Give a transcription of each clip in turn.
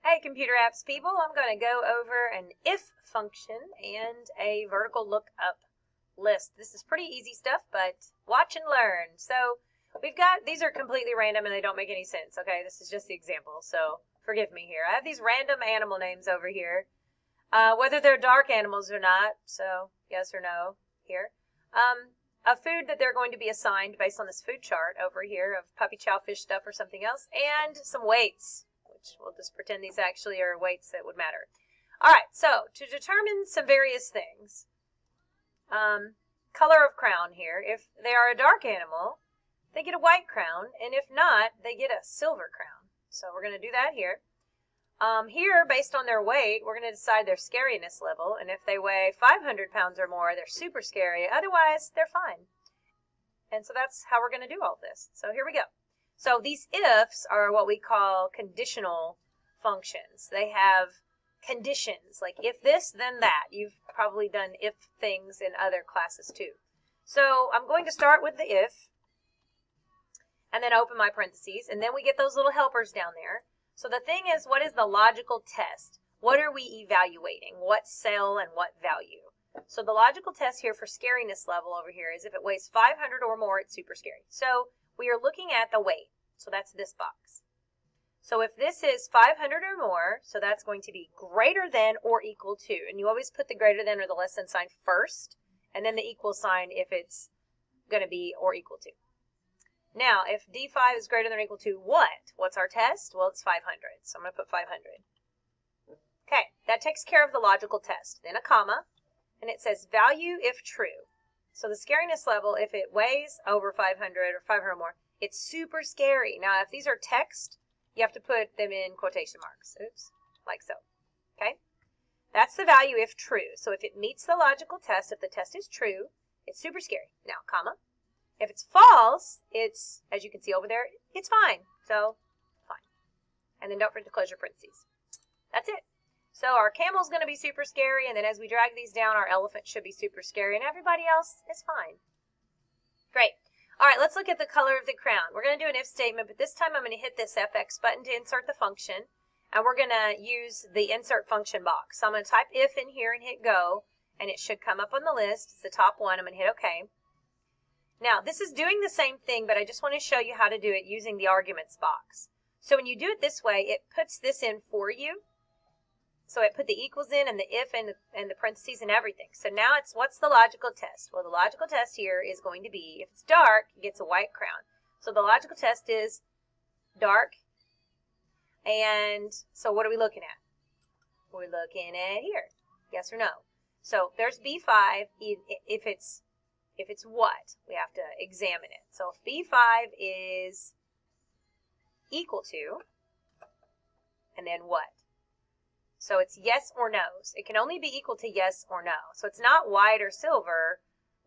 Hey computer apps people, I'm going to go over an if function and a vertical lookup list. This is pretty easy stuff, but watch and learn. So we've got, these are completely random and they don't make any sense, okay? This is just the example, so forgive me here. I have these random animal names over here, whether they're dark animals or not, so yes or no here. A food that they're going to be assigned based on this food chart over here of puppy chow, fish stuff, or something else, and some weights. We'll just pretend these actually are weights that would matter. All right, so to determine some various things, color of crown here. If they are a dark animal, they get a white crown, and if not, they get a silver crown. So we're going to do that here. Here, based on their weight, we're going to decide their scariness level, and if they weigh 500 pounds or more, they're super scary. Otherwise, they're fine. And so that's how we're going to do all this. So here we go. So these ifs are what we call conditional functions. They have conditions, like if this, then that. You've probably done if things in other classes too. So I'm going to start with the if, and then open my parentheses, and then we get those little helpers down there. So the thing is, what is the logical test? What are we evaluating? What cell and what value? So the logical test here for scariness level over here is if it weighs 500 or more, it's super scary. So we are looking at the weight. So that's this box. So if this is 500 or more, so that's going to be greater than or equal to. And you always put the greater than or the less than sign first, and then the equal sign if it's going to be or equal to. Now, if D5 is greater than or equal to what? What's our test? Well, it's 500. So I'm going to put 500. Okay, that takes care of the logical test. Then a comma, and it says value if true. So the scariness level, if it weighs over 500 or 500 or more, it's super scary. Now, if these are text, you have to put them in quotation marks. Oops, like so. Okay? That's the value if true. So if it meets the logical test, if the test is true, it's super scary. Now, comma. If it's false, it's, as you can see over there, it's fine. So, fine. And then don't forget to close your parentheses. That's it. So our camel's going to be super scary, and then as we drag these down, our elephant should be super scary, and everybody else is fine. Great. All right, let's look at the color of the crown. We're going to do an if statement, but this time I'm going to hit this FX button to insert the function, and we're going to use the insert function box. So I'm going to type if in here and hit go, and it should come up on the list. It's the top one. I'm going to hit OK. Now, this is doing the same thing, but I just want to show you how to do it using the arguments box. So when you do it this way, it puts this in for you. So it put the equals in and the if and the parentheses and everything. So now it's, what's the logical test? Well, the logical test here is going to be, if it's dark, it gets a white crown. So the logical test is dark. And so what are we looking at? We're looking at here. Yes or no? So there's B5. If it's what? We have to examine it. So if B5 is equal to, and then what? So it's yes or no's. It can only be equal to yes or no. So it's not white or silver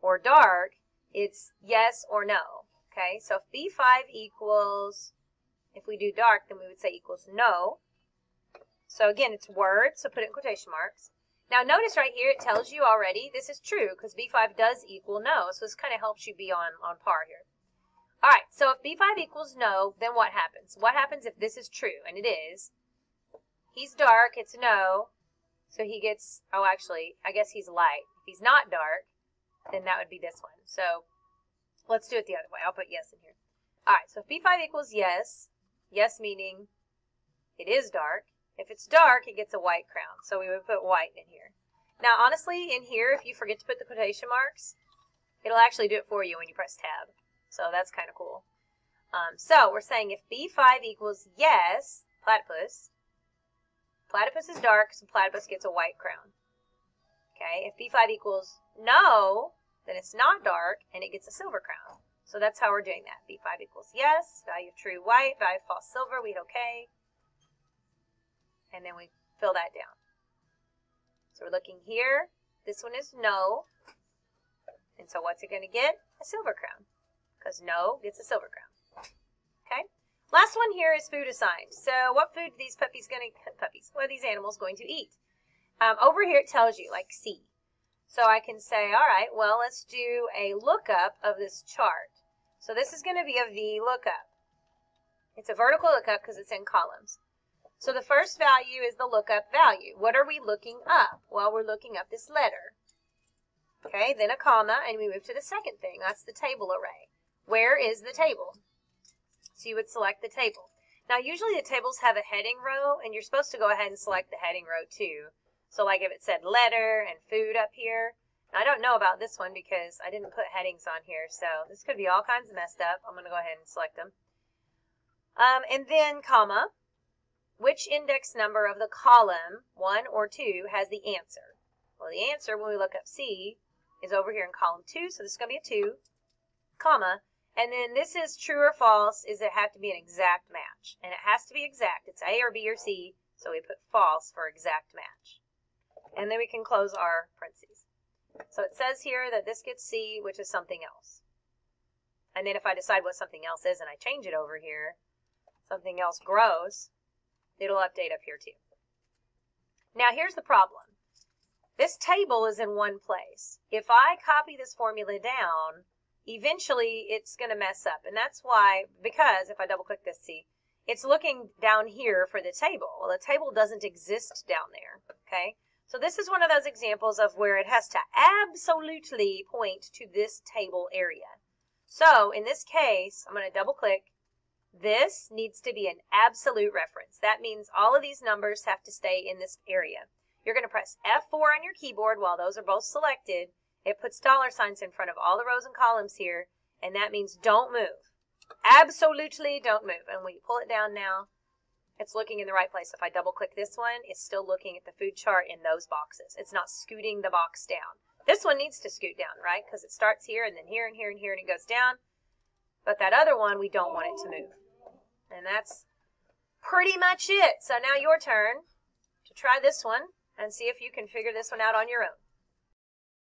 or dark. It's yes or no. Okay, so if B5 equals, if we do dark, then we would say equals no. So again, it's words, so put it in quotation marks. Now notice right here, it tells you already this is true because B5 does equal no. So this kind of helps you be on par here. All right, so if B5 equals no, then what happens? What happens if this is true? And it is. He's dark, it's no, so he gets, oh actually, I guess he's light. If he's not dark, then that would be this one. So let's do it the other way. I'll put yes in here. All right, so if B5 equals yes, yes meaning it is dark. If it's dark, it gets a white crown, so we would put white in here. Now honestly, in here, if you forget to put the quotation marks, it'll actually do it for you when you press tab. So that's kind of cool. So we're saying if B5 equals yes, platypus, platypus is dark, so platypus gets a white crown. Okay, if B5 equals no, then it's not dark, and it gets a silver crown. So that's how we're doing that. B5 equals yes, value of true white, value of false silver, we hit OK. And then we fill that down. So we're looking here. This one is no. And so what's it going to get? A silver crown. Because no gets a silver crown. Okay? Last one here is food assigned. So what food are these what are these animals going to eat? Over here it tells you, like C. So I can say, all right, well, let's do a lookup of this chart. So this is going to be a VLOOKUP. It's a vertical lookup because it's in columns. So the first value is the lookup value. What are we looking up? Well, we're looking up this letter. Okay, then a comma, and we move to the second thing. That's the table array. Where is the table? So you would select the table. Now, usually the tables have a heading row, and you're supposed to go ahead and select the heading row too. So like if it said letter and food up here. Now, I don't know about this one because I didn't put headings on here, so this could be all kinds of messed up. I'm going to go ahead and select them. And then comma. Which index number of the column, 1 or 2, has the answer? Well, the answer when we look up C is over here in column 2, so this is going to be a 2, comma, and then this is true or false, is it have to be an exact match. And it has to be exact. It's A or B or C, so we put false for exact match. And then we can close our parentheses. So it says here that this gets C, which is something else. And then if I decide what something else is and I change it over here, something else grows, it'll update up here too. Now here's the problem. This table is in one place. If I copy this formula down, eventually it's going to mess up. And that's why, because if I double click this, see, it's looking down here for the table. Well, the table doesn't exist down there, okay? So this is one of those examples of where it has to absolutely point to this table area. So in this case, I'm going to double click. This needs to be an absolute reference. That means all of these numbers have to stay in this area. You're going to press F4 on your keyboard while those are both selected. It puts dollar signs in front of all the rows and columns here, and that means don't move. Absolutely don't move. And when you pull it down now, it's looking in the right place. If I double click this one, it's still looking at the food chart in those boxes. It's not scooting the box down. This one needs to scoot down, right? Because it starts here and then here and here and here and it goes down. But that other one, we don't want it to move. And that's pretty much it. So now your turn to try this one and see if you can figure this one out on your own.